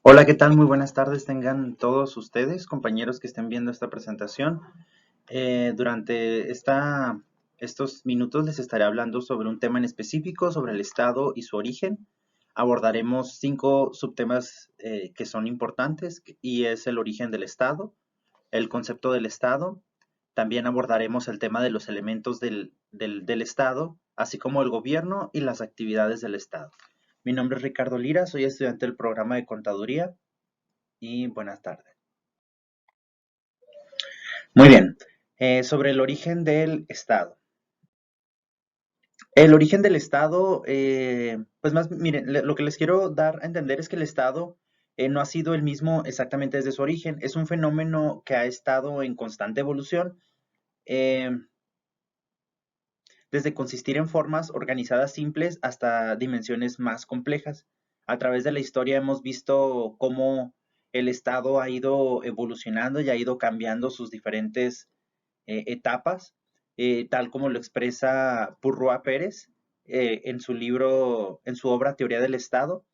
Hola, ¿qué tal? Muy buenas tardes tengan todos ustedes, compañeros que estén viendo esta presentación. Durante estos minutos les estaré hablando sobre un tema en específico, sobre el Estado y su origen. Abordaremos 5 subtemas que son importantes y es el origen del Estado, el concepto del Estado. También abordaremos el tema de los elementos del Estado, así como el gobierno y las actividades del Estado. Mi nombre es Ricardo Lira, soy estudiante del programa de Contaduría y buenas tardes. Muy bien, sobre el origen del Estado. El origen del Estado, pues más, miren, lo que les quiero dar a entender es que el Estado no ha sido el mismo exactamente desde su origen. Es un fenómeno que ha estado en constante evolución, eh, desde consistir en formas organizadas simples hasta dimensiones más complejas. A través de la historia hemos visto cómo el Estado ha ido evolucionando y ha ido cambiando sus diferentes etapas, tal como lo expresa Purroa Pérez en su libro, en su obra Teoría del Estado.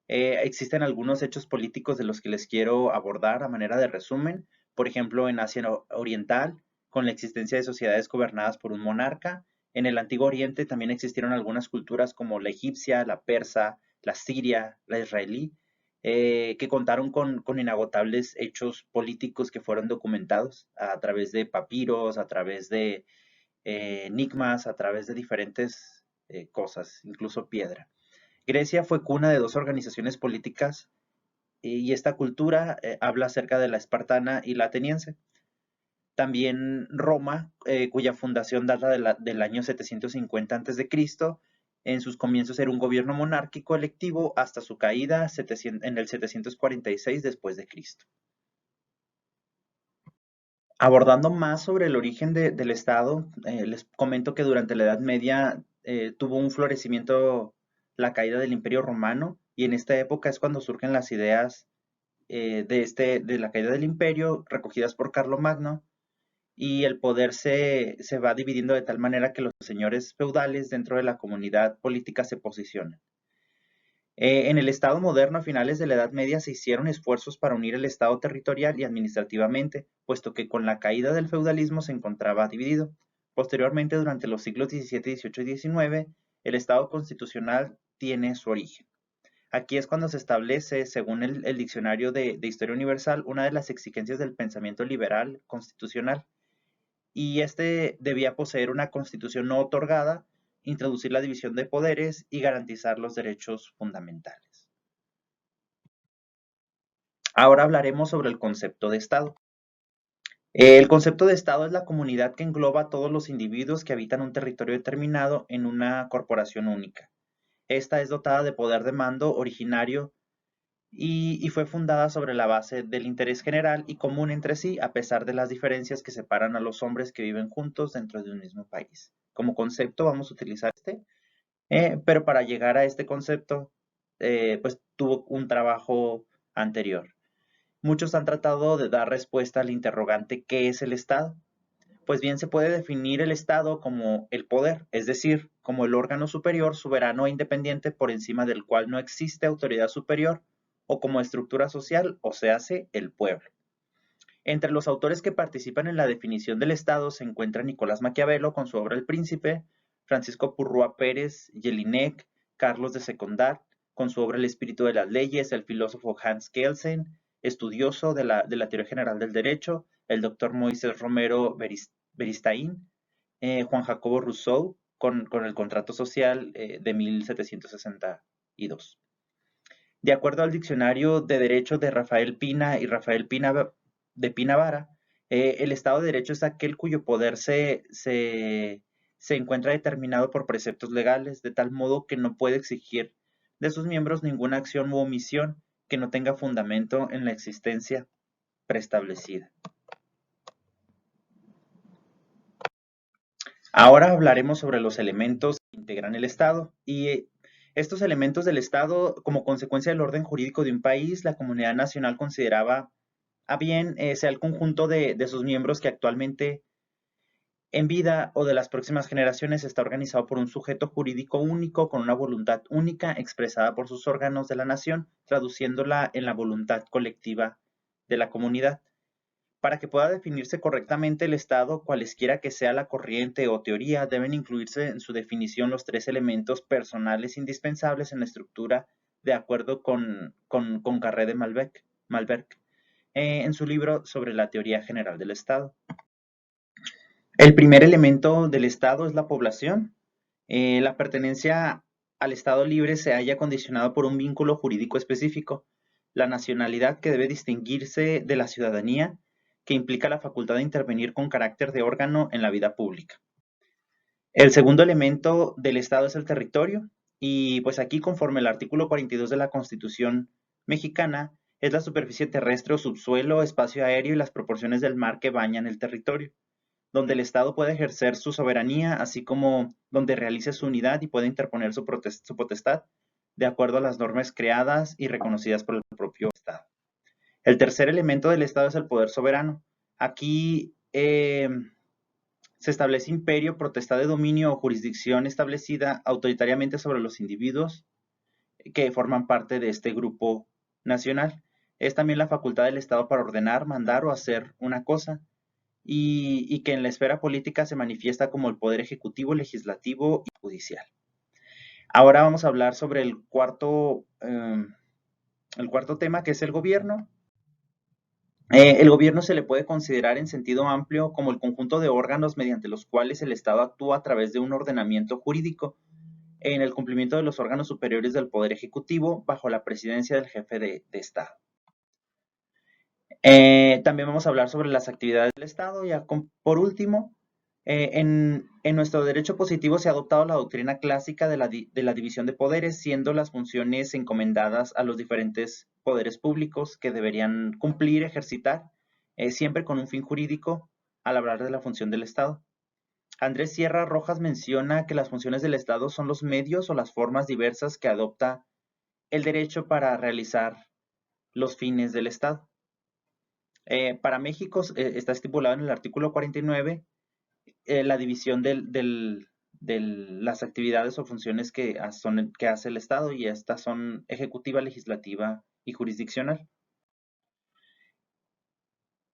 Existen algunos hechos políticos de los que les quiero abordar a manera de resumen. Por ejemplo, en Asia Oriental, con la existencia de sociedades gobernadas por un monarca. En el Antiguo Oriente también existieron algunas culturas como la egipcia, la persa, la siria, la israelí, que contaron con inagotables hechos políticos que fueron documentados a través de papiros, a través de enigmas, a través de diferentes cosas, incluso piedra. Grecia fue cuna de dos organizaciones políticas y esta cultura habla acerca de la espartana y la ateniense. También Roma, cuya fundación data del año 750 a.C., en sus comienzos era un gobierno monárquico electivo hasta su caída en el 746 después de Cristo. Abordando más sobre el origen del Estado, les comento que durante la Edad Media tuvo un florecimiento la caída del Imperio Romano y en esta época es cuando surgen las ideas de la caída del imperio recogidas por Carlomagno y el poder se va dividiendo de tal manera que los señores feudales dentro de la comunidad política se posicionan. En el Estado moderno, a finales de la Edad Media, se hicieron esfuerzos para unir el Estado territorial y administrativamente, puesto que con la caída del feudalismo se encontraba dividido. Posteriormente, durante los siglos XVII, XVIII y XIX, el Estado constitucional tiene su origen. Aquí es cuando se establece, según el Diccionario de Historia Universal, una de las exigencias del pensamiento liberal constitucional. Y este debía poseer una constitución no otorgada, introducir la división de poderes y garantizar los derechos fundamentales. Ahora hablaremos sobre el concepto de Estado. El concepto de Estado es la comunidad que engloba a todos los individuos que habitan un territorio determinado en una corporación única. Esta es dotada de poder de mando originario y fue fundada sobre la base del interés general y común entre sí, a pesar de las diferencias que separan a los hombres que viven juntos dentro de un mismo país. Como concepto vamos a utilizar pero para llegar a este concepto, pues tuvo un trabajo anterior. Muchos han tratado de dar respuesta al interrogante ¿qué es el Estado? Pues bien, se puede definir el Estado como el poder, es decir, como el órgano superior, soberano e independiente por encima del cual no existe autoridad superior, o como estructura social, o se hace el pueblo. Entre los autores que participan en la definición del Estado se encuentra Nicolás Maquiavelo con su obra El Príncipe, Francisco Purrúa Pérez, Jelinek, Carlos de Secondat, con su obra El Espíritu de las Leyes, el filósofo Hans Kelsen, estudioso de la teoría general del derecho, el doctor Moisés Romero Beristain, Juan Jacobo Rousseau, con el contrato social de 1762. De acuerdo al diccionario de Derecho de Rafael Pina y Rafael Pina de Pina Vara, el Estado de Derecho es aquel cuyo poder se encuentra determinado por preceptos legales, de tal modo que no puede exigir de sus miembros ninguna acción u omisión que no tenga fundamento en la existencia preestablecida. Ahora hablaremos sobre los elementos que integran el Estado y estos elementos del Estado, como consecuencia del orden jurídico de un país, la comunidad nacional consideraba a bien sea el conjunto de sus miembros que actualmente en vida o de las próximas generaciones está organizado por un sujeto jurídico único con una voluntad única expresada por sus órganos de la nación, traduciéndola en la voluntad colectiva de la comunidad. Para que pueda definirse correctamente el Estado, cualesquiera que sea la corriente o teoría, deben incluirse en su definición los tres elementos personales indispensables en la estructura, de acuerdo con Carré de Malberg, en su libro sobre la teoría general del Estado. El primer elemento del Estado es la población. La pertenencia al Estado libre se halla condicionado por un vínculo jurídico específico, la nacionalidad que debe distinguirse de la ciudadanía, que implica la facultad de intervenir con carácter de órgano en la vida pública. El segundo elemento del Estado es el territorio, y pues aquí, conforme el artículo 42 de la Constitución mexicana, es la superficie terrestre o subsuelo, espacio aéreo y las proporciones del mar que bañan el territorio, donde el Estado puede ejercer su soberanía, así como donde realice su unidad y puede interponer su potestad, de acuerdo a las normas creadas y reconocidas por el propio Estado. El tercer elemento del Estado es el poder soberano. Aquí se establece imperio, potestad de dominio o jurisdicción establecida autoritariamente sobre los individuos que forman parte de este grupo nacional. Es también la facultad del Estado para ordenar, mandar o hacer una cosa, y que en la esfera política se manifiesta como el poder ejecutivo, legislativo y judicial. Ahora vamos a hablar sobre el cuarto tema, que es el gobierno. El gobierno se le puede considerar en sentido amplio como el conjunto de órganos mediante los cuales el Estado actúa a través de un ordenamiento jurídico en el cumplimiento de los órganos superiores del Poder Ejecutivo bajo la presidencia del jefe de Estado. También vamos a hablar sobre las actividades del Estado. Ya por último, en nuestro derecho positivo se ha adoptado la doctrina clásica de la división de poderes, siendo las funciones encomendadas a los diferentes poderes públicos que deberían cumplir, ejercitar, siempre con un fin jurídico al hablar de la función del Estado. Andrés Sierra Rojas menciona que las funciones del Estado son los medios o las formas diversas que adopta el derecho para realizar los fines del Estado. Para México está estipulado en el artículo 49 la división de las actividades o funciones que hace el Estado, y estas son ejecutiva, legislativa y jurisdiccional.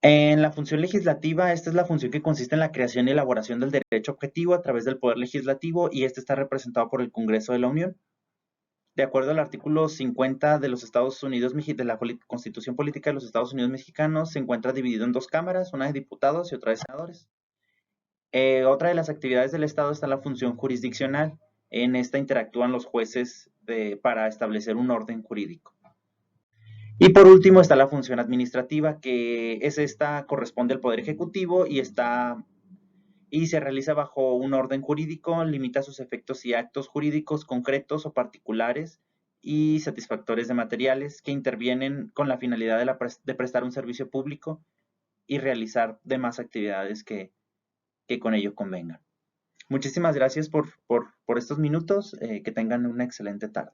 En la función legislativa, esta es la función que consiste en la creación y elaboración del derecho objetivo a través del Poder Legislativo, y este está representado por el Congreso de la Unión. De acuerdo al artículo 50 de los Estados Unidos, de la Constitución Política de los Estados Unidos Mexicanos, se encuentra dividido en dos cámaras, una de diputados y otra de senadores. Otra de las actividades del Estado está la función jurisdiccional. En esta interactúan los jueces para establecer un orden jurídico. Y por último está la función administrativa, que corresponde al Poder Ejecutivo y se realiza bajo un orden jurídico, limita sus efectos y actos jurídicos concretos o particulares y satisfactores de materiales que intervienen con la finalidad de prestar un servicio público y realizar demás actividades que con ello convengan. Muchísimas gracias por estos minutos. Que tengan una excelente tarde.